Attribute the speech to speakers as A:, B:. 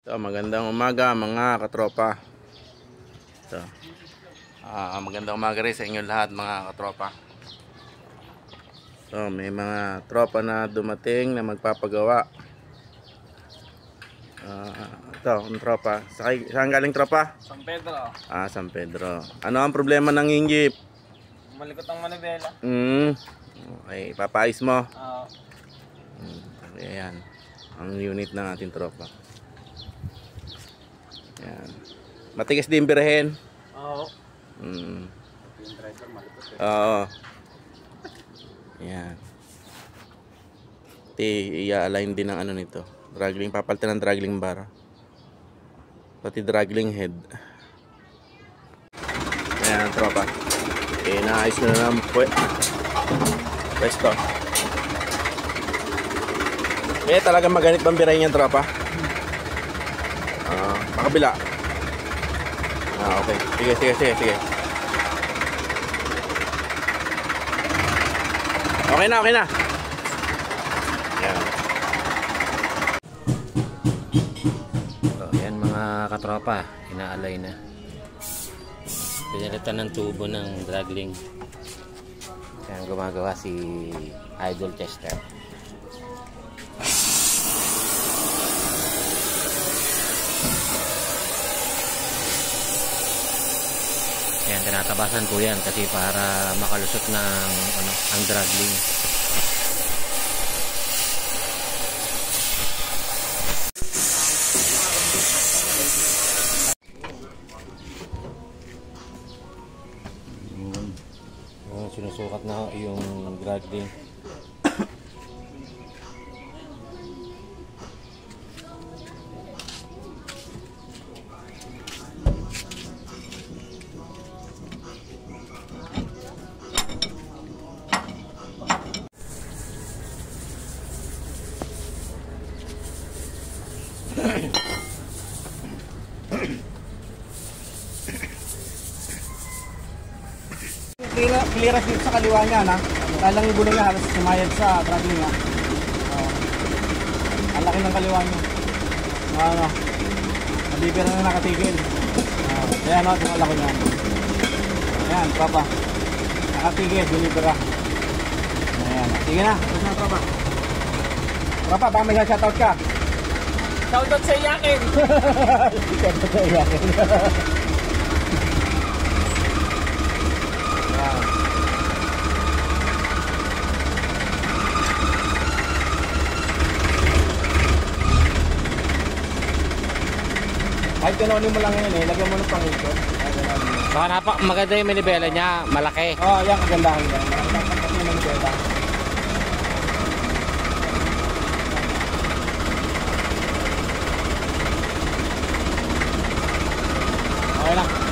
A: So, magandang umaga mga katropa. So, magandang umaga rin sa inyo lahat mga katropa. So, may mga tropa na dumating na magpapagawa. Ito, ang tropa. Saan galing tropa?
B: San Pedro.
A: San Pedro. Ano ang problema ng inggip?
B: Malikot ang manibela.
A: Okay, papayos mo.
B: Oo.
A: Ayan, ang unit ng ating tropa. Ayan. Matigas din birahin.
B: Oo.
A: Mm.
B: Yung driver malikot eh.
A: Oo. Ayan. I-align din ng ano nito. Draggling, papalitan ng draggling bar. Pati draggling head. Ayan, tropa. Naayos ko na ng pwesto. Talagang maganit bang birahin yan, tropa? Pakabila. Okay. Sige. Okay na. Ayan.
C: So, yan mga katropa, inaalay na. Pinalitan ng tubo ng draggling. Yan gumagawa si Idol Chester. Yan, tinatabasan ko yan kasi para makalusot ng ang draggling. Sinusukat na yung draggling.
B: Clearance dito sa kaliwa niya na. Talang yung gulong niya halos sumayad sa draggling niya. Ang laki ng kaliwa niya. Nabibira na nakatigil. Ayan o, ang laki niya. Ayan, tropa. Nakatigil, binibira. Ayan, sige na. Tapos na, tropa. Tropa, baka may shoutout ka. Shoutout sa iyakin. Shoutout sa iyakin. Kahit gano'n mo lang yun lagyan mo ng pangikot.
C: Baka maganda yung manibela niya, malaki.
B: Yan kagandahan niya. Malaki yung manibela. Okay na.